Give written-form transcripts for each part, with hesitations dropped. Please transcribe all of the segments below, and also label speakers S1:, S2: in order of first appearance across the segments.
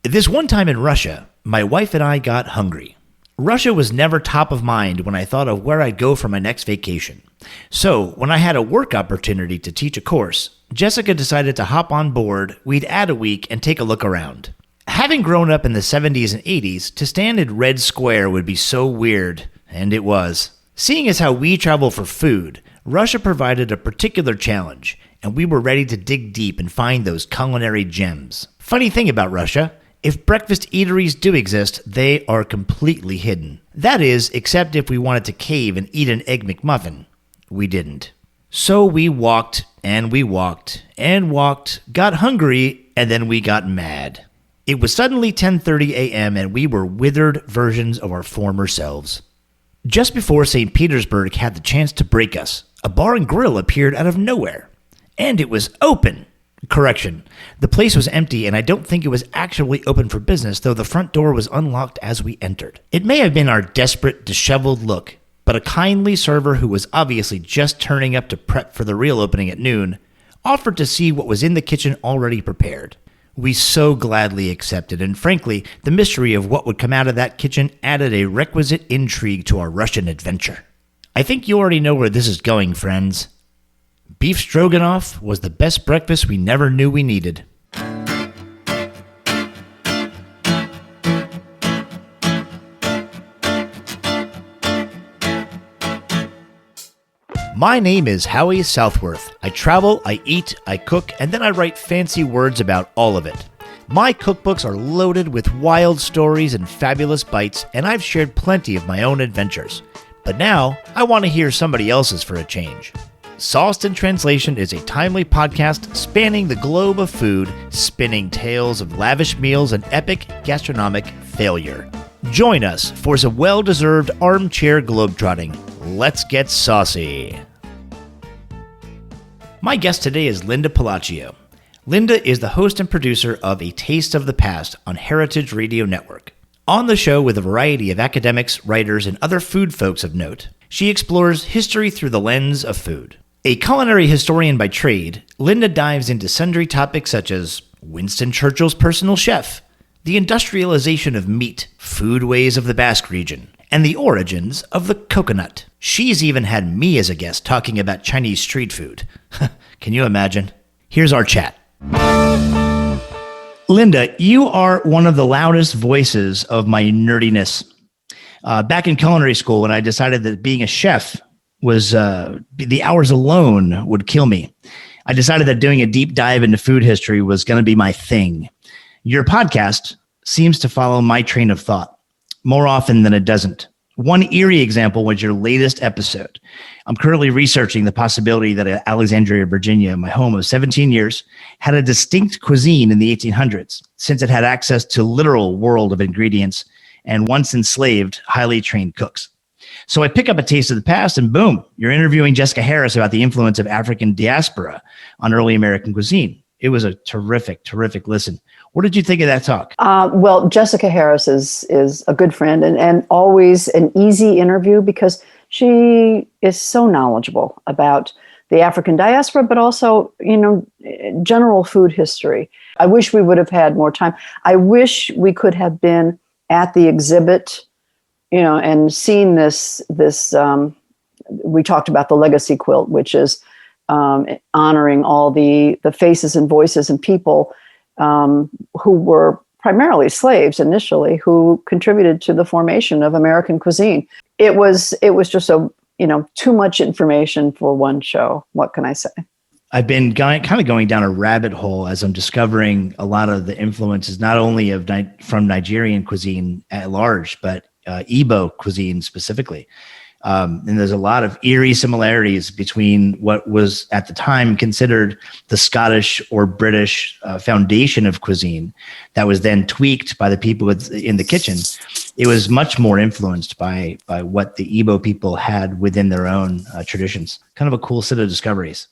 S1: This one time in Russia, my wife and I got hungry. Russia was never top of mind when I thought of where I'd go for my next vacation. So, when I had a work opportunity to teach a course, Jessica decided to hop on board, we'd add a week, and take a look around. Having grown up in the 70s and 80s, to stand in Red Square would be so weird, and it was. Seeing as how we travel for food, Russia provided a particular challenge, and we were ready to dig deep and find those culinary gems. Funny thing about Russia, if breakfast eateries do exist, they are completely hidden. That is, except if we wanted to cave and eat an Egg McMuffin. We didn't. So we walked, and we walked, and walked, got hungry, and then we got mad. It was suddenly 10:30 a.m., and we were withered versions of our former selves. Just before St. Petersburg had the chance to break us, a bar and grill appeared out of nowhere. And it was open. Correction, the place was empty, and I don't think it was actually open for business, though the front door was unlocked as we entered. It may have been our desperate, disheveled look, but a kindly server who was obviously just turning up to prep for the real opening at noon offered to see what was in the kitchen already prepared. We so gladly accepted, and frankly, the mystery of what would come out of that kitchen added a requisite intrigue to our Russian adventure. I think you already know where this is going, friends. Beef stroganoff was the best breakfast we never knew we needed. My name is Howie Southworth. I travel, I eat, I cook, and then I write fancy words about all of it. My cookbooks are loaded with wild stories and fabulous bites, and I've shared plenty of my own adventures. But now, I want to hear somebody else's for a change. Sauced in Translation is a timely podcast spanning the globe of food, spinning tales of lavish meals and epic gastronomic failure. Join us for some well-deserved armchair globetrotting. Let's get saucy. My guest today is Linda Pelaccio. Linda is the host and producer of A Taste of the Past on Heritage Radio Network. On the show with a variety of academics, writers, and other food folks of note, she explores history through the lens of food. A culinary historian by trade, Linda dives into sundry topics such as Winston Churchill's personal chef, the industrialization of meat, foodways of the Basque region, and the origins of the coconut. She's even had me as a guest talking about Chinese street food. Can you imagine? Here's our chat. Linda, you are one of the loudest voices of my nerdiness. Back in culinary school, when I decided that being a chef was the hours alone would kill me, I decided that doing a deep dive into food history was going to be my thing. Your podcast seems to follow my train of thought more often than it doesn't. One eerie example was your latest episode. I'm currently researching the possibility that Alexandria, Virginia, my home of 17 years, had a distinct cuisine in the 1800s, since it had access to literal world of ingredients and once enslaved, highly trained cooks. So I pick up A Taste of the Past, and boom, you're interviewing Jessica Harris about the influence of African diaspora on early American cuisine. It was a terrific, terrific listen. What did you think of that talk?
S2: Well, Jessica Harris is a good friend and always an easy interview because she is so knowledgeable about the African diaspora, but also, general food history. I wish we would have had more time. I wish we could have been at the exhibit, and seen this. We talked about the legacy quilt, which is honoring all the faces and voices and people who were primarily slaves initially, who contributed to the formation of American cuisine. It was just too much information for one show. What can I say?
S1: I've been going down a rabbit hole as I'm discovering a lot of the influences, not only from Nigerian cuisine at large, but Igbo cuisine specifically. And there's a lot of eerie similarities between what was at the time considered the Scottish or British foundation of cuisine that was then tweaked by the people in the kitchen. It was much more influenced by what the Igbo people had within their own traditions. Kind of a cool set of discoveries.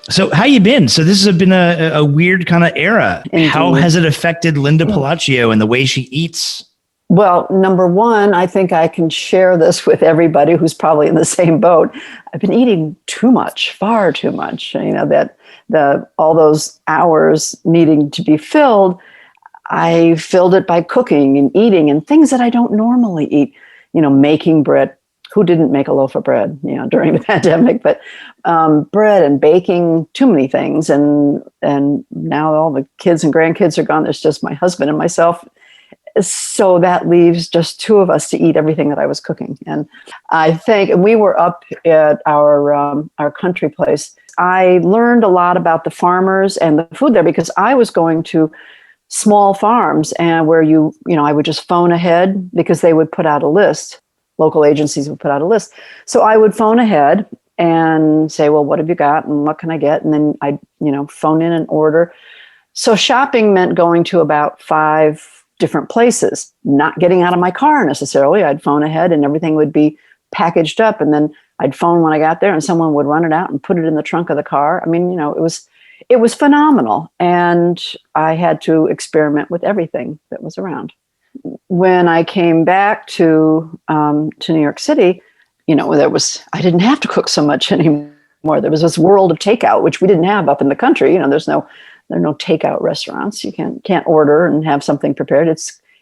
S1: So how you been? So this has been a weird kind of era. Indeed. How has it affected Linda Pelaccio and the way she eats?
S2: Well, number one, I think I can share this with everybody who's probably in the same boat. I've been eating too much, far too much. all those hours needing to be filled, I filled it by cooking and eating and things that I don't normally eat, making bread. Who didn't make a loaf of bread, during the pandemic, but bread and baking, too many things. And now all the kids and grandkids are gone. There's just my husband and myself. So that leaves just two of us to eat everything that I was cooking. And I think, and we were up at our country place. I learned a lot about the farmers and the food there because I was going to small farms and where I would just phone ahead because they would put out a list. Local agencies would put out a list. So I would phone ahead and say, well, what have you got and what can I get? And then I'd, phone in an order. So shopping meant going to about 5 different places, not getting out of my car necessarily. I'd phone ahead and everything would be packaged up. And then I'd phone when I got there and someone would run it out and put it in the trunk of the car. I mean, it was phenomenal. And I had to experiment with everything that was around. When I came back to New York City, I didn't have to cook so much anymore. There was this world of takeout, which we didn't have up in the country. There are no takeout restaurants. You can't order and have something prepared.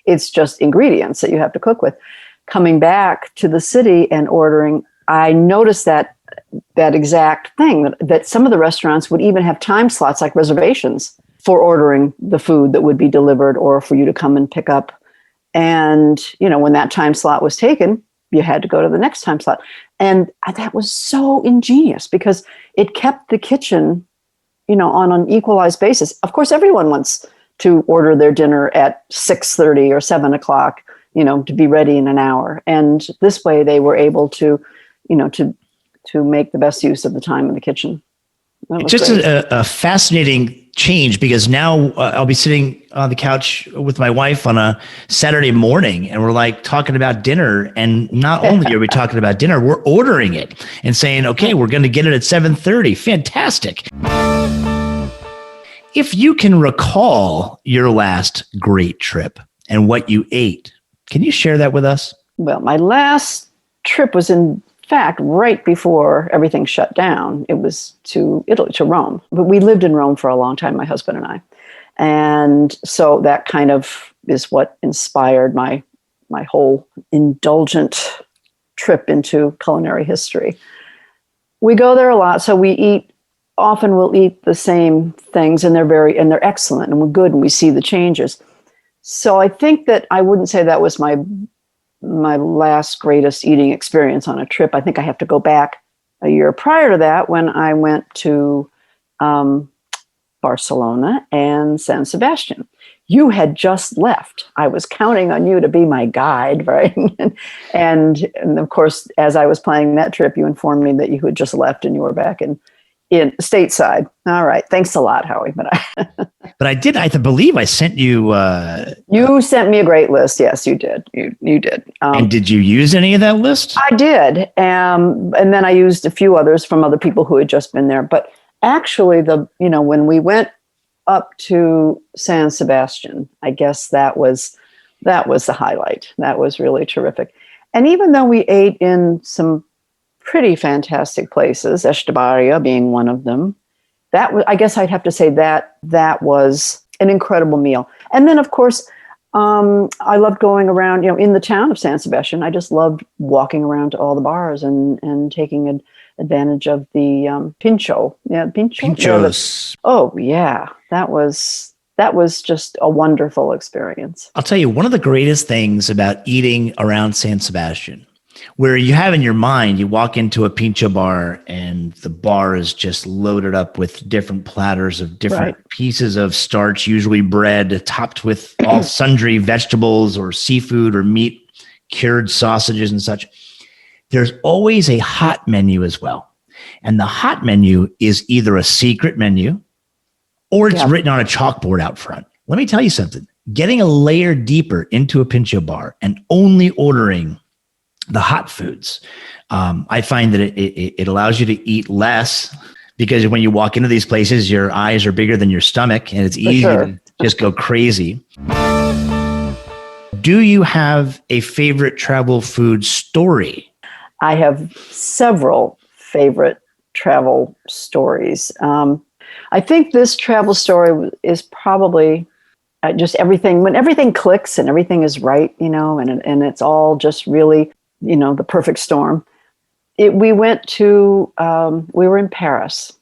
S2: It's just ingredients that you have to cook with. Coming back to the city and ordering, I noticed that exact thing, that some of the restaurants would even have time slots like reservations for ordering the food that would be delivered or for you to come and pick up. And, when that time slot was taken, you had to go to the next time slot. And that was so ingenious because it kept the kitchen, on an equalized basis. Of course, everyone wants to order their dinner at 6:30 or 7 o'clock, to be ready in an hour. And this way they were able to, to make the best use of the time in the kitchen.
S1: It's just a fascinating change because now I'll be sitting on the couch with my wife on a Saturday morning and we're talking about dinner. And not only are we talking about dinner, we're ordering it and saying, okay, we're going to get it at 7:30. Fantastic. If you can recall your last great trip and what you ate, can you share that with us? Well,
S2: my last trip was in fact right before everything shut down. It was to Italy, to Rome. But we lived in Rome for a long time, my husband and I. And so that kind of is what inspired my whole indulgent trip into culinary history. We go there a lot, so often we'll eat the same things and they're excellent and we're good and we see the changes. So I think that I wouldn't say that was my last greatest eating experience on a trip. I think I have to go back a year prior to that when I went to Barcelona and San Sebastian. You had just left. I was counting on you to be my guide, right? and of course, as I was planning that trip, you informed me that you had just left and you were back in stateside. All right. Thanks a lot, Howie.
S1: But I believe I sent you.
S2: You sent me a great list. Yes, you did. You did.
S1: And did you use any of that list?
S2: I did. And then I used a few others from other people who had just been there. But actually, when we went up to San Sebastian, I guess that was the highlight. That was really terrific. And even though we ate in some pretty fantastic places, Estebaria being one of them, I guess I'd have to say that was an incredible meal. And then, of course, I loved going around, in the town of San Sebastian. I just loved walking around to all the bars and taking advantage of the pincho. Yeah,
S1: pinchos.
S2: Oh, yeah. That was just a wonderful experience.
S1: I'll tell you, one of the greatest things about eating around San Sebastian, where you have in your mind, you walk into a pincho bar and the bar is just loaded up with different platters of different pieces of starch, usually bread, topped with all sundry vegetables or seafood or meat, cured sausages and such. There's always a hot menu as well. And the hot menu is either a secret menu or it's written on a chalkboard out front. Let me tell you something. Getting a layer deeper into a pincho bar and only ordering the hot foods, I find that it allows you to eat less because when you walk into these places, your eyes are bigger than your stomach and it's easy to just go crazy. Do you have a favorite travel food story?
S2: I have several favorite travel stories. I think this travel story is probably just everything, when everything clicks and everything is right, and it's all just really, the perfect storm. We were in Paris.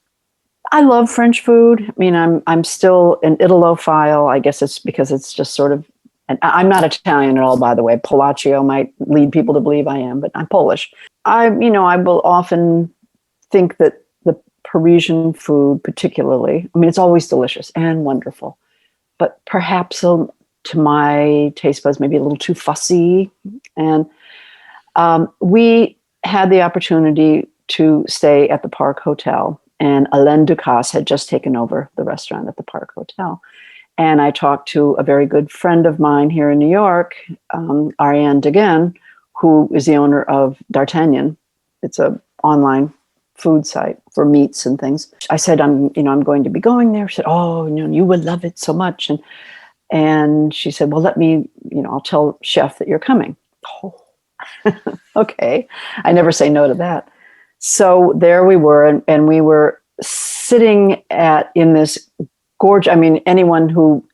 S2: I love French food. I mean, I'm still an Italophile. I guess it's because it's just sort of, and I'm not Italian at all, by the way. Pelaccio might lead people to believe I am, but I'm Polish. I will often think that the Parisian food, particularly, I mean, it's always delicious and wonderful, but perhaps to my taste buds, maybe a little too fussy. And we had the opportunity to stay at the Park Hotel, and Alain Ducasse had just taken over the restaurant at the Park Hotel. And I talked to a very good friend of mine here in New York, Ariane Degan, who is the owner of D'Artagnan. It's an online food site for meats and things. I said, I'm going to be going there. She said, oh, you would love it so much. And she said, well, let me, I'll tell chef that you're coming. Oh, okay. I never say no to that. So there we were, and we were sitting in this gorgeous, I mean, anyone who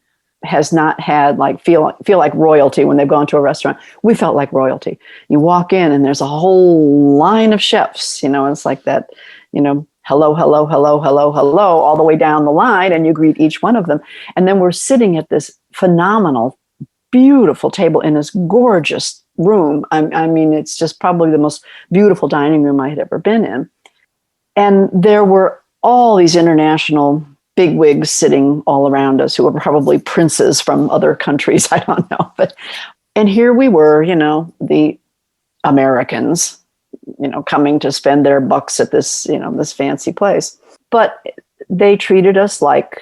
S2: has not had feel like royalty when they've gone to a restaurant, we felt like royalty. You walk in and there's a whole line of chefs, it's like that, hello, hello, hello, hello, hello, all the way down the line, and you greet each one of them. And then we're sitting at this phenomenal, beautiful table in this gorgeous room. I mean, it's just probably the most beautiful dining room I had ever been in. And there were all these international bigwigs sitting all around us who were probably princes from other countries. I don't know. And here we were, the Americans, coming to spend their bucks at this, this fancy place. But they treated us like,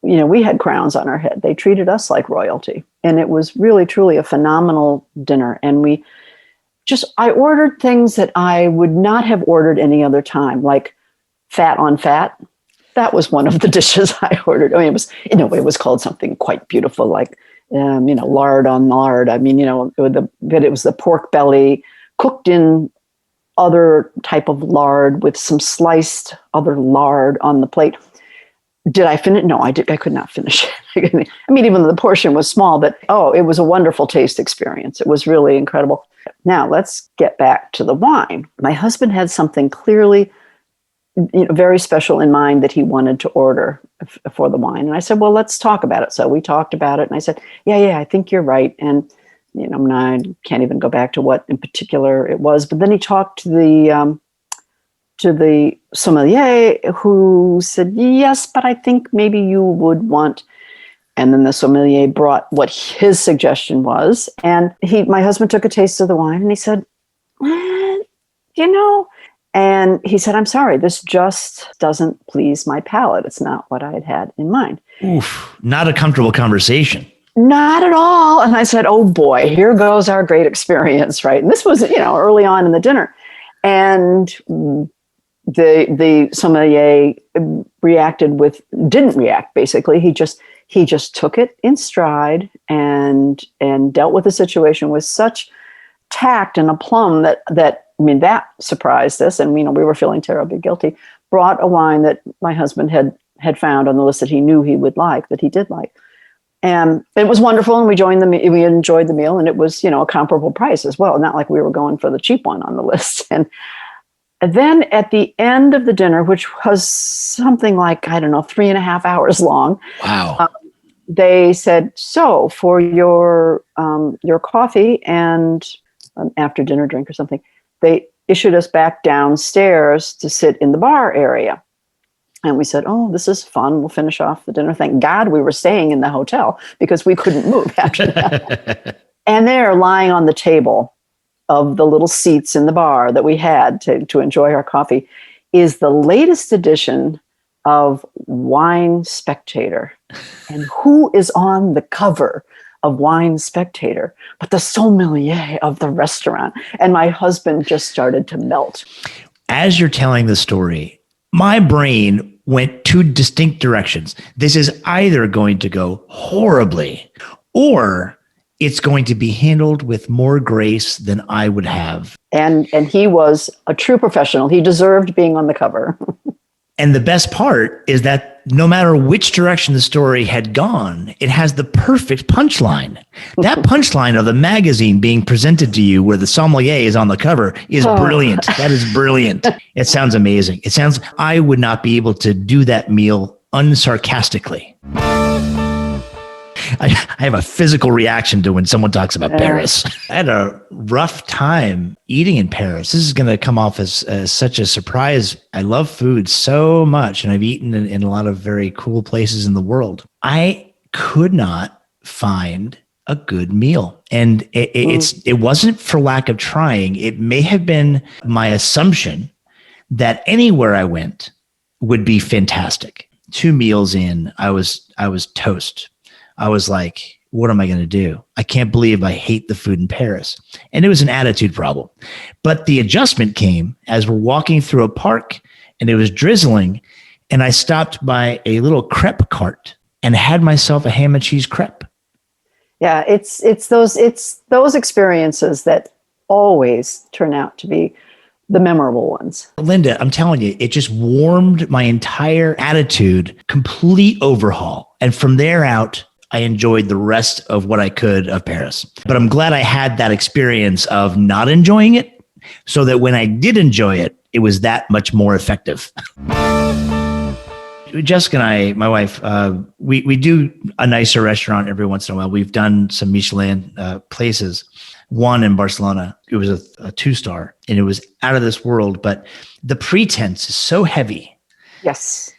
S2: we had crowns on our head. They treated us like royalty. And it was really, truly a phenomenal dinner. And I ordered things that I would not have ordered any other time, like fat on fat. That was one of the dishes I ordered. I mean, it was called something quite beautiful, like, lard on lard. I mean, but it was the pork belly cooked in other type of lard with some sliced other lard on the plate. Did I finish? No, I could not finish it. I mean, even though the portion was small, but it was a wonderful taste experience. It was really incredible. Now let's get back to the wine. My husband had something clearly very special in mind that he wanted to order for the wine. And I said, well, let's talk about it. So we talked about it, and I said, yeah, I think you're right. And, I can't even go back to what in particular it was, but then he talked to the sommelier, who said, yes, but I think maybe you would want, and then the sommelier brought what his suggestion was. And my husband took a taste of the wine, and he said, and he said, I'm sorry, this just doesn't please my palate. It's not what I had in mind.
S1: Oof, not a comfortable conversation.
S2: Not at all. And I said, oh boy, here goes our great experience, right? And this was, early on in the dinner. And the sommelier didn't react, basically. He just took it in stride and dealt with the situation with such tact and aplomb that surprised us. And, we were feeling terribly guilty. Brought a wine that my husband had found on the list that he knew he would like, that he did like. And it was wonderful. And we enjoyed the meal, and it was, a comparable price as well. Not like we were going for the cheap one on the list. And then at the end of the dinner, which was something like, 3.5 hours long.
S1: Wow.
S2: They said, so for your coffee and after dinner drink or something, they issued us back downstairs to sit in the bar area. And we said, oh, this is fun. We'll finish off the dinner. Thank God we were staying in the hotel because we couldn't move after that. And there, lying on the table of the little seats in the bar that we had to enjoy our coffee, is the latest edition of Wine Spectator. And who is on the cover of Wine Spectator but the sommelier of the restaurant? And my husband just started to melt.
S1: As you're telling the story, my brain went two distinct directions. This is either going to go horribly, or it's going to be handled with more grace than I would have.
S2: And he was a true professional. He deserved being on the cover.
S1: And the best part is that no matter which direction the story had gone, it has the perfect punchline. That punchline of the magazine being presented to you where the sommelier is on the cover is brilliant. That is brilliant. It sounds amazing. It sounds, I would not be able to do that meal unsarcastically. I have a physical reaction to when someone talks about Paris. I had a rough time eating in Paris. This is going to come off as such a surprise. I love food so much, and I've eaten in a lot of very cool places in the world. I could not find a good meal. And it wasn't for lack of trying. It may have been my assumption that anywhere I went would be fantastic. 2 meals in, I was toast. I was like, what am I going to do? I can't believe I hate the food in Paris. And it was an attitude problem. But the adjustment came as we're walking through a park and it was drizzling. And I stopped by a little crepe cart and had myself a ham and cheese crepe.
S2: Yeah, it's those experiences that always turn out to be the memorable ones.
S1: Linda, I'm telling you, it just warmed my entire attitude, complete overhaul. And from there out, I enjoyed the rest of what I could of Paris. But I'm glad I had that experience of not enjoying it so that when I did enjoy it, it was that much more effective. Jessica and I, my wife, we do a nicer restaurant every once in a while. We've done some Michelin places. One in Barcelona, it was a 2-star and it was out of this world, but the pretense is so heavy.
S2: Yes.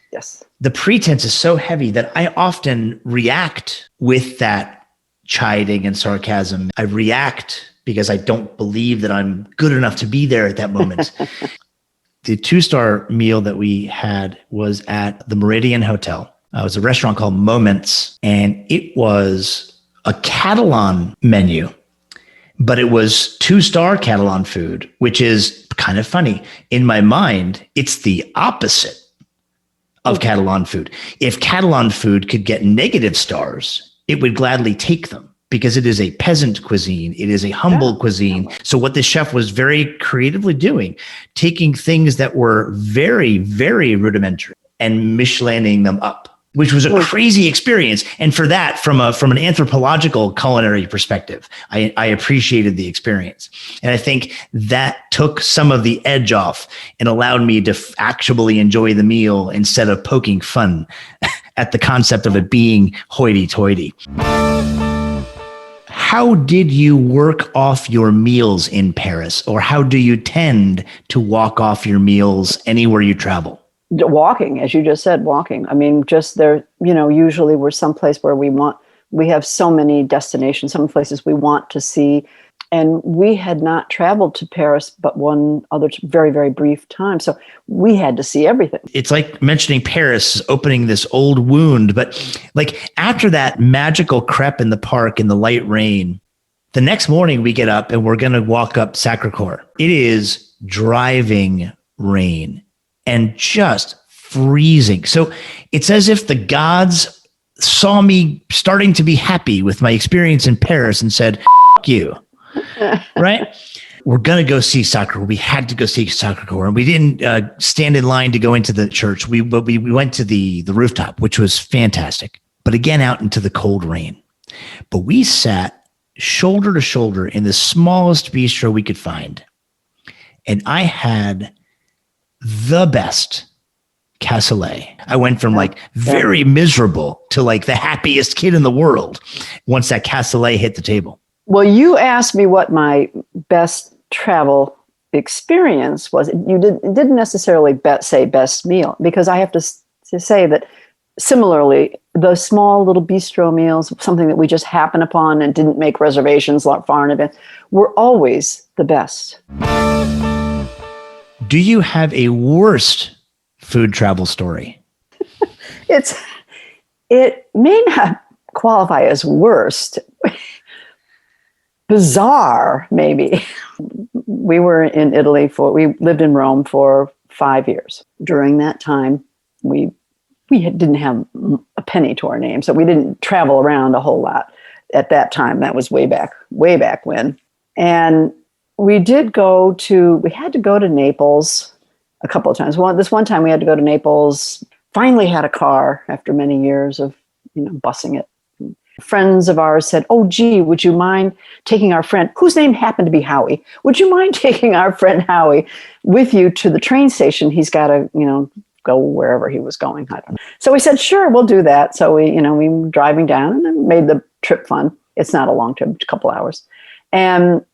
S1: The pretense is so heavy that I often react with that chiding and sarcasm. I react because I don't believe that I'm good enough to be there at that moment. The 2-star meal that we had was at the Meridian Hotel. It was a restaurant called Moments, and it was a Catalan menu, but it was 2-star Catalan food, which is kind of funny. In my mind, it's the opposite of Catalan food. If Catalan food could get negative stars, it would gladly take them because it is a peasant cuisine. It is a humble cuisine. So what the chef was very creatively doing, taking things that were very, very rudimentary and Michelining them up, which was a crazy experience. And for that, from an anthropological culinary perspective, I appreciated the experience. And I think that took some of the edge off and allowed me to actually enjoy the meal instead of poking fun at the concept of it being hoity-toity. How did you work off your meals in Paris? Or how do you tend to walk off your meals anywhere you travel?
S2: Walking, as you just said, walking. I mean, just there, usually we're someplace where we have so many destinations, some places we want to see. And we had not traveled to Paris, but one other very, very brief time. So we had to see everything.
S1: It's like mentioning Paris, opening this old wound. But like after that magical crepe in the park in the light rain, the next morning we get up and we're going to walk up Sacré-Cœur. It is driving rain. And just freezing. So it's as if the gods saw me starting to be happy with my experience in Paris and said, F you, right? We're going to go see Sacré. We had to go see Sacré-Cœur. And we didn't stand in line to go into the church. We went to the rooftop, which was fantastic. But again, out into the cold rain. But we sat shoulder to shoulder in the smallest bistro we could find. And I had the best cassoulet. I went from like very miserable to like the happiest kid in the world once that cassoulet hit the table.
S2: Well, you asked me what my best travel experience was. You didn't necessarily say best meal, because I have to say that similarly, the small little bistro meals, something that we just happened upon and didn't make reservations far in advance, were always the best.
S1: Do you have a worst food travel story?
S2: It may not qualify as worst. Bizarre, maybe. We were in Italy we lived in Rome for 5 years. During that time, we didn't have a penny to our name, so we didn't travel around a whole lot at that time. That was way back when. And we had to go to Naples a couple of times. This one time we had to go to Naples, finally had a car after many years of, bussing it. Friends of ours said, "Oh, gee, would you mind taking our friend, whose name happened to be Howie? Would you mind taking our friend Howie with you to the train station? He's got to, go wherever he was going." I don't know. So we said, "Sure, we'll do that." So we were driving down and made the trip fun. It's not a long trip, a couple hours. And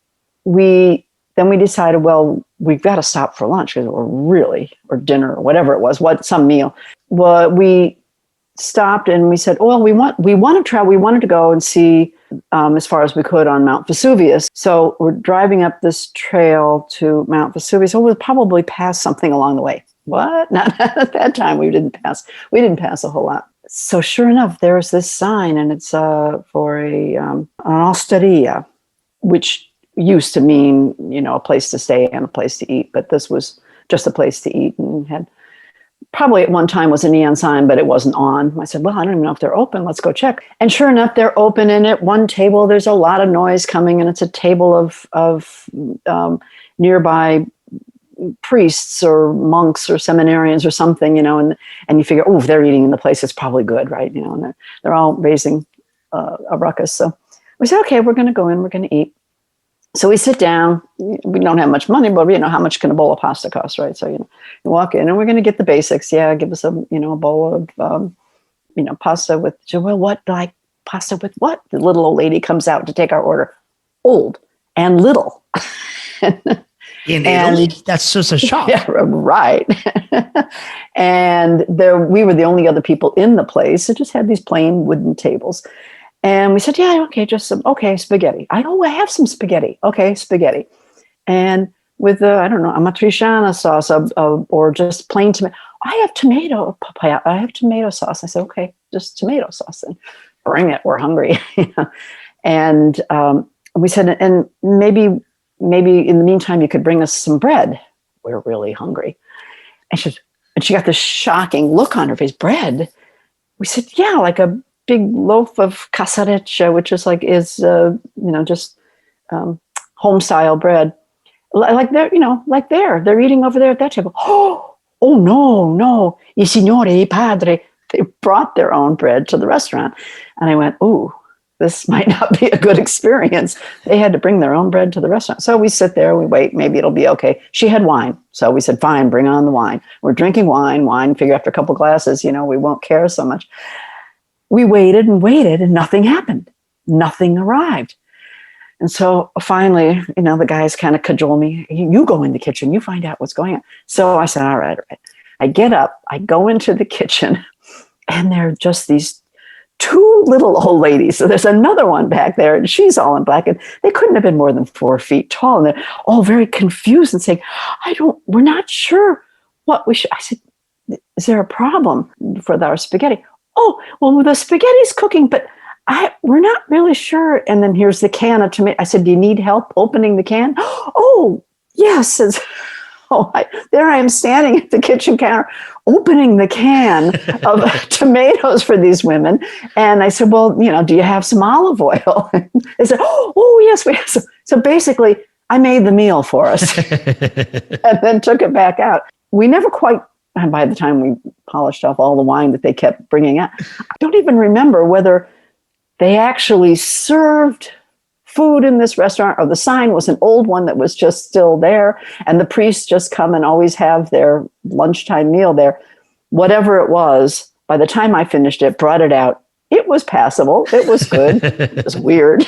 S2: we decided, well, we've got to stop for lunch because or dinner or whatever it was, some meal. Well, we stopped and we said, "Oh, we wanted to go and see as far as we could on Mount Vesuvius." So we're driving up this trail to Mount Vesuvius. Oh, we'll probably pass something along the way. What? Not at that time. We didn't pass a whole lot. So sure enough, there was this sign, and it's for an osteria, which used to mean, a place to stay and a place to eat. But this was just a place to eat, and had probably at one time was a neon sign, but it wasn't on. I said, "Well, I don't even know if they're open. Let's go check." And sure enough, they're open. And at one table, there's a lot of noise coming, and it's a table of nearby priests or monks or seminarians or something, and you figure, oh, if they're eating in the place, it's probably good, right? And they're all raising a ruckus. So we said, okay, we're going to go in, we're going to eat. So we sit down. We don't have much money, but how much can a bowl of pasta cost, right? So you walk in, and we're going to get the basics. Yeah, give us a bowl of pasta with, well, what, like pasta with what? The little old lady comes out to take our order. Old and little.
S1: In Italy, that's just a shock.
S2: Yeah, right. And we were the only other people in the place. It just had these plain wooden tables. And we said, yeah, okay, spaghetti. I have some spaghetti. Okay, spaghetti. And with amatriciana sauce or just plain tomato. I have tomato sauce. I said, okay, just tomato sauce. And bring it, we're hungry. And we said, and maybe in the meantime, you could bring us some bread. We're really hungry. And she got this shocking look on her face. Bread? We said, yeah, like a big loaf of casareccia, which is just home style bread. They're eating over there at that table. Oh, no. I signore, I padre. They brought their own bread to the restaurant. And I went, ooh, this might not be a good experience. They had to bring their own bread to the restaurant. So we sit there, we wait, maybe it'll be okay. She had wine. So we said, fine, bring on the wine. We're drinking wine, figure after a couple glasses, we won't care so much. We waited and nothing happened. Nothing arrived. And so finally, the guys kind of cajole me. You go in the kitchen, you find out what's going on. So I said, all right. I get up, I go into the kitchen, and there are just these two little old ladies. So there's another one back there, and she's all in black, and they couldn't have been more than 4 feet tall. And they're all very confused and saying, we're not sure what we should. I said, is there a problem for our spaghetti? Oh, well, the spaghetti's cooking, but we're not really sure. And then here's the can of tomato. I said, do you need help opening the can? Oh, yes. There I am standing at the kitchen counter, opening the can of tomatoes for these women. And I said, well, do you have some olive oil? And they said, oh, yes, we have some. So basically, I made the meal for us and then took it back out. We never quite, and by the time we polished off all the wine that they kept bringing out, I don't even remember whether they actually served food in this restaurant, or the sign was an old one that was just still there, and the priests just come and always have their lunchtime meal there. Whatever it was, by the time I finished it, brought it out, it was passable. It was good. It was weird.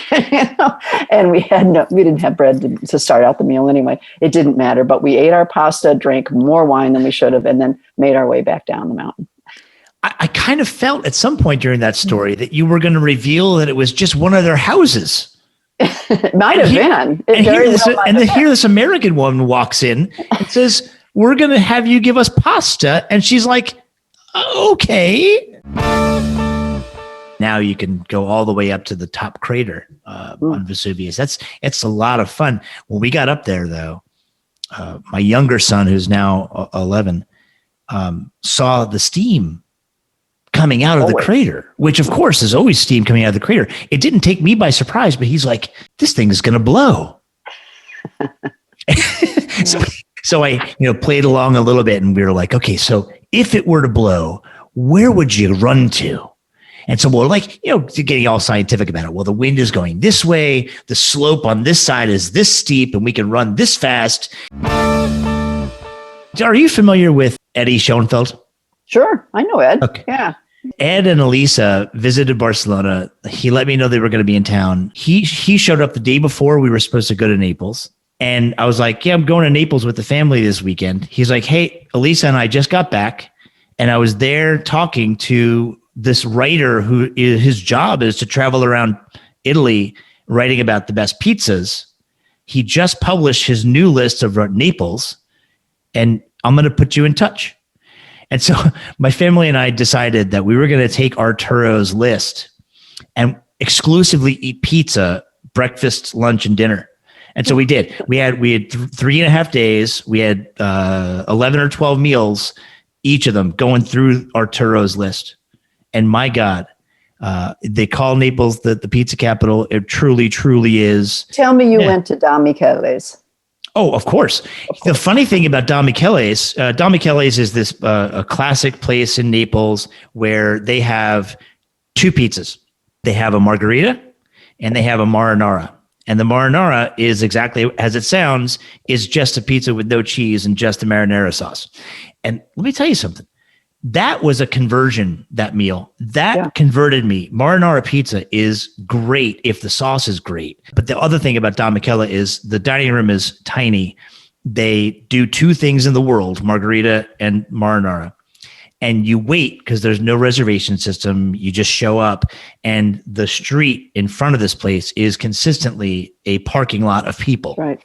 S2: And we didn't have bread to start out the meal anyway. It didn't matter, but we ate our pasta, drank more wine than we should have, and then made our way back down the mountain.
S1: I kind of felt at some point during that story that you were going to reveal that it was just one of their houses.
S2: It might have been.
S1: Here this American woman walks in and says, we're going to have you give us pasta. And she's like, okay. Now you can go all the way up to the top crater on Vesuvius. It's a lot of fun. When we got up there, though, my younger son, who's now 11, saw the steam coming out of the crater, which of course is always steam coming out of the crater. It didn't take me by surprise, but he's like, this thing is going to blow. So I, played along a little bit and we were like, okay, so if it were to blow, where would you run to? And so we're like, getting all scientific about it. Well, the wind is going this way. The slope on this side is this steep and we can run this fast. Are you familiar with Eddie Schoenfeld?
S2: Sure. I know Ed.
S1: Okay.
S2: Yeah.
S1: Ed and Elisa visited Barcelona. He let me know they were going to be in town. He showed up the day before we were supposed to go to Naples. And I was like, yeah, I'm going to Naples with the family this weekend. He's like, hey, Elisa and I just got back. And I was there talking to this writer his job is to travel around Italy writing about the best pizzas. He just published his new list of Naples, and I'm going to put you in touch. And so my family and I decided that we were going to take Arturo's list and exclusively eat pizza, breakfast, lunch, and dinner. And so we did. We had 3.5 days. We had 11 or 12 meals, each of them going through Arturo's list. And my God, they call Naples the pizza capital. It truly, truly is.
S2: Tell me you went to Da Michele's.
S1: Oh, of course. The funny thing about Da Michele's is this a classic place in Naples where they have two pizzas. They have a margherita and they have a marinara. And the marinara is exactly as it sounds, is just a pizza with no cheese and just a marinara sauce. And let me tell you something. That was a conversion, that meal. That converted me. Marinara pizza is great if the sauce is great. But the other thing about Da Michele is the dining room is tiny. They do two things in the world, margherita and marinara. And you wait because there's no reservation system. You just show up. And the street in front of this place is consistently a parking lot of people.
S2: Right.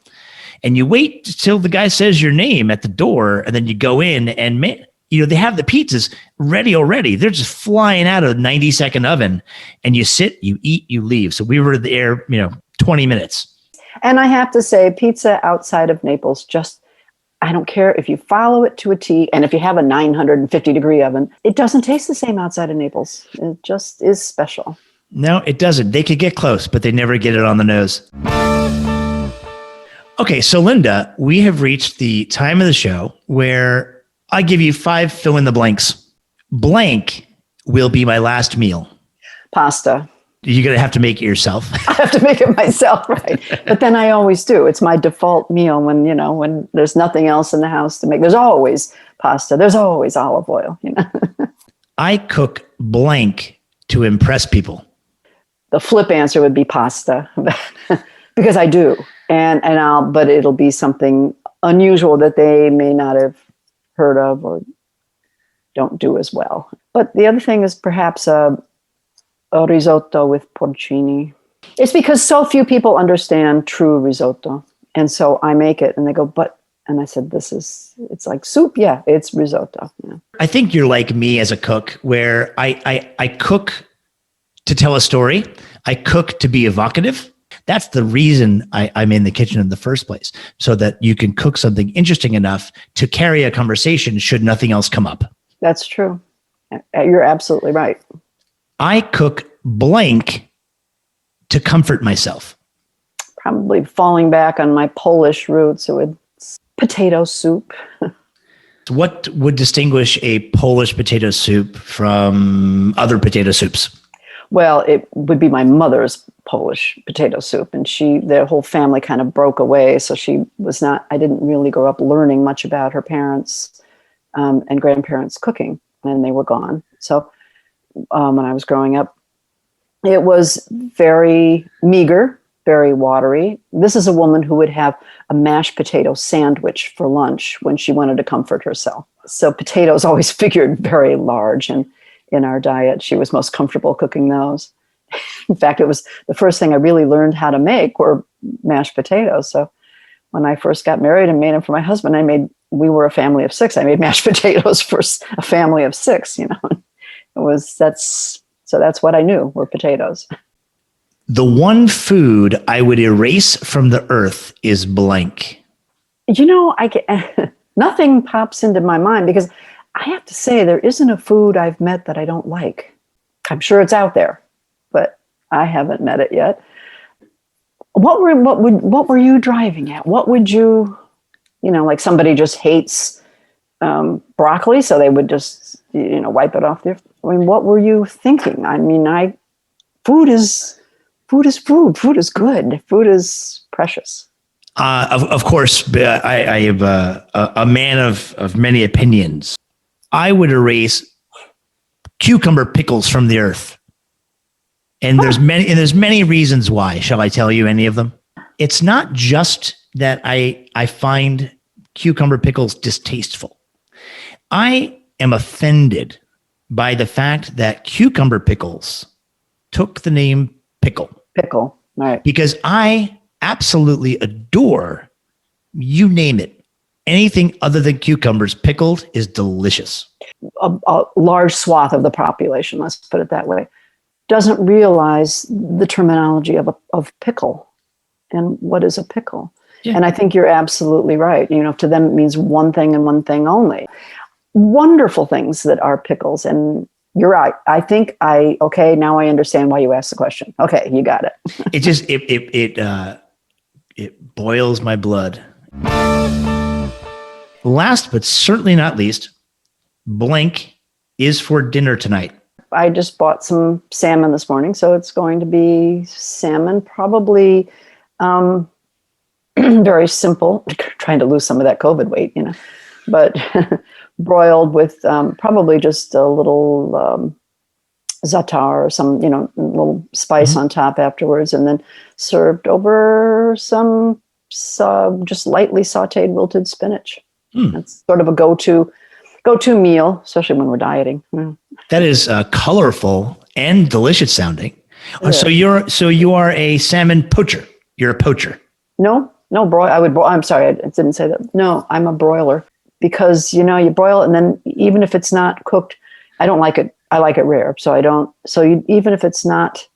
S1: And you wait till the guy says your name at the door, and then you go in and they have the pizzas ready already. They're just flying out of a 90-second oven, and you sit, you eat, you leave. So we were there, 20 minutes.
S2: And I have to say, pizza outside of Naples, I don't care if you follow it to a T, and if you have a 950-degree oven, it doesn't taste the same outside of Naples. It just is special.
S1: No, it doesn't. They could get close, but they never get it on the nose. Okay, so Linda, we have reached the time of the show where I give you 5 fill in the blanks. Blank will be my last meal.
S2: Pasta.
S1: You're going to have to make it yourself.
S2: I have to make it myself, right? But then I always do. It's my default meal when there's nothing else in the house to make. There's always pasta. There's always olive oil,
S1: I cook blank to impress people.
S2: The flip answer would be pasta because I do. But it'll be something unusual that they may not have heard of or don't do as well. But the other thing is perhaps a risotto with porcini. It's because so few people understand true risotto. And so I make it and they go, and I said, it's like soup. Yeah, it's risotto. Yeah.
S1: I think you're like me as a cook where I cook to tell a story. I cook to be evocative. That's the reason I'm in the kitchen in the first place, so that you can cook something interesting enough to carry a conversation should nothing else come up.
S2: That's true. You're absolutely right.
S1: I cook blank to comfort myself.
S2: Probably falling back on my Polish roots, it would potato soup.
S1: What would distinguish a Polish potato soup from other potato soups?
S2: Well, it would be my mother's Polish potato soup, and their whole family kind of broke away. So I didn't really grow up learning much about her parents and grandparents cooking, and they were gone. So when I was growing up, it was very meager, very watery. This is a woman who would have a mashed potato sandwich for lunch when she wanted to comfort herself. So potatoes always figured very large, and in our diet, she was most comfortable cooking those. In fact, it was the first thing I really learned how to make were mashed potatoes. So when I first got married and made them for my husband, we were a family of 6. I made mashed potatoes for a family of 6, That's what I knew were potatoes.
S1: The one food I would erase from the earth is blank.
S2: Nothing pops into my mind because I have to say there isn't a food I've met that I don't like. I'm sure it's out there, but I haven't met it yet. What were you driving at? What would you like somebody just hates broccoli, so they would just, wipe it off there. I mean, what were you thinking? I mean, food is food. Food is good. Food is precious.
S1: Of course, I have a man of many opinions. I would erase cucumber pickles from the earth. And there's many reasons why. Shall I tell you any of them? It's not just that I find cucumber pickles distasteful. I am offended by the fact that cucumber pickles took the name pickle.
S2: Pickle, right.
S1: Because I absolutely adore, you name it, anything other than cucumbers pickled is delicious.
S2: A large swath of the population, let's put it that way, doesn't realize the terminology of pickle and what is a pickle. Yeah. And I think you're absolutely right. To them, it means one thing and one thing only. Wonderful things that are pickles. And you're right. I think okay, now I understand why you asked the question. Okay, you got it.
S1: It just, it boils my blood. Last, but certainly not least, blank is for dinner tonight.
S2: I just bought some salmon this morning, so it's going to be salmon, probably very simple, trying to lose some of that COVID weight, but broiled with probably just a little za'atar or some, little spice on top afterwards, and then served over some just lightly sauteed wilted spinach. That's sort of a go-to meal, especially when we're dieting.
S1: That is colorful and delicious sounding. Yeah. So you are a salmon poacher. You're a poacher.
S2: No, I'm sorry, I didn't say that. No, I'm a broiler because you broil it, and then even if it's not cooked, I don't like it. I like it rare, so I don't. So even if it's not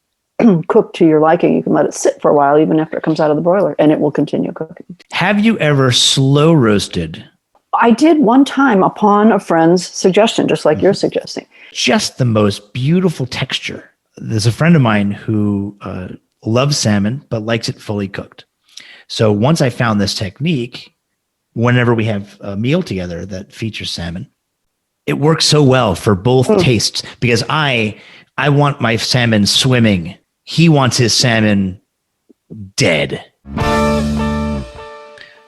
S2: cooked to your liking, you can let it sit for a while, even after it comes out of the broiler, and it will continue cooking.
S1: Have you ever slow roasted?
S2: I did one time upon a friend's suggestion, just like you're suggesting.
S1: Just the most beautiful texture. There's a friend of mine who loves salmon, but likes it fully cooked. So once I found this technique, whenever we have a meal together that features salmon, it works so well for both tastes because I want my salmon swimming. He wants his salmon dead.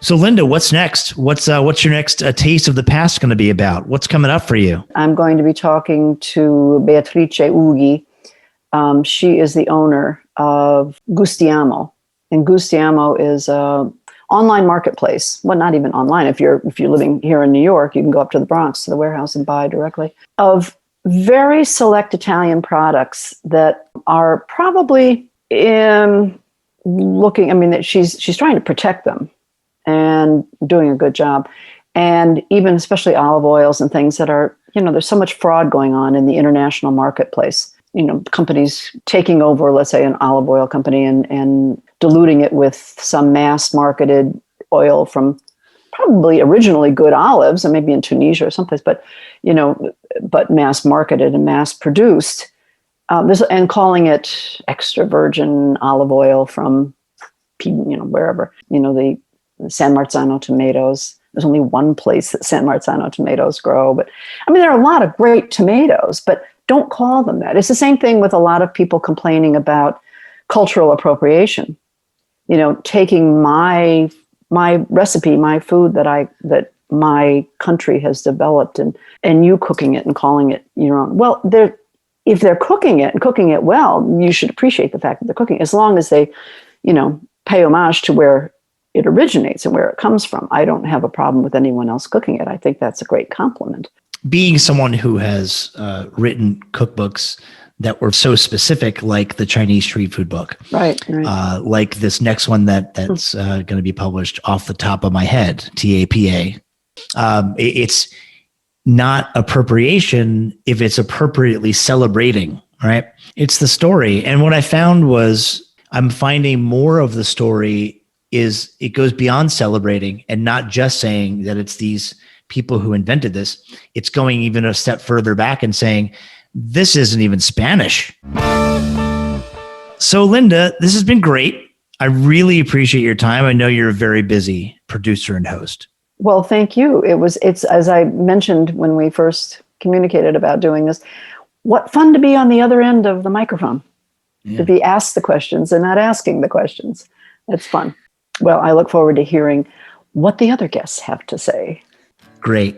S1: So Linda, what's next? What's your next Taste of the Past going to be about? What's coming up for you?
S2: I'm going to be talking to Beatrice Ughi. She is the owner of Gustiamo, and Gustiamo is a online marketplace. Well, not even online. If you're living here in New York, you can go up to the Bronx to the warehouse and buy directly of very select Italian products that are probably looking. I mean, that she's trying to protect them and doing a good job. And even especially olive oils and things that are, there's so much fraud going on in the international marketplace. Companies taking over, let's say, an olive oil company and diluting it with some mass marketed oil from probably originally good olives, and maybe in Tunisia or someplace, but mass marketed and mass produced, and calling it extra virgin olive oil from, wherever, the San Marzano tomatoes. There's only one place that San Marzano tomatoes grow, but I mean, there are a lot of great tomatoes, but don't call them that. It's the same thing with a lot of people complaining about cultural appropriation. Taking my recipe, my food that my country has developed, and you cooking it and calling it your own. Well, if they're cooking it and cooking it well, you should appreciate the fact that they're cooking, as long as they, pay homage to where it originates and where it comes from. I don't have a problem with anyone else cooking it. I think that's a great compliment. Being
S1: someone who has written cookbooks that were so specific, like the Chinese street food book,
S2: right.
S1: Like this next one that's going to be published off the top of my head, TAPA. It's not appropriation if it's appropriately celebrating, right? It's the story. And what I found was I'm finding more of the story is it goes beyond celebrating and not just saying that it's these people who invented this. It's going even a step further back and saying, this isn't even Spanish. So Linda, this has been great. I really appreciate your time. I know you're a very busy producer and host.
S2: Well, thank you. It's as I mentioned when we first communicated about doing this, what fun to be on the other end of the microphone, to be asked the questions and not asking the questions. It's fun. Well, I look forward to hearing what the other guests have to say.
S1: Great.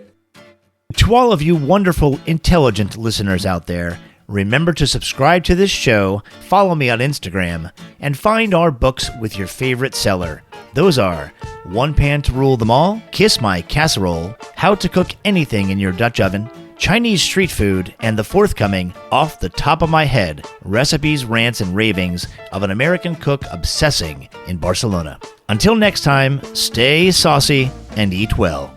S1: To all of you wonderful, intelligent listeners out there, remember to subscribe to this show, follow me on Instagram, and find our books with your favorite seller. Those are One Pan to Rule Them All, Kiss My Casserole, How to Cook Anything in Your Dutch Oven, Chinese Street Food, and the forthcoming Off the Top of My Head, Recipes, Rants, and Ravings of an American Cook Obsessing in Barcelona. Until next time, stay saucy and eat well.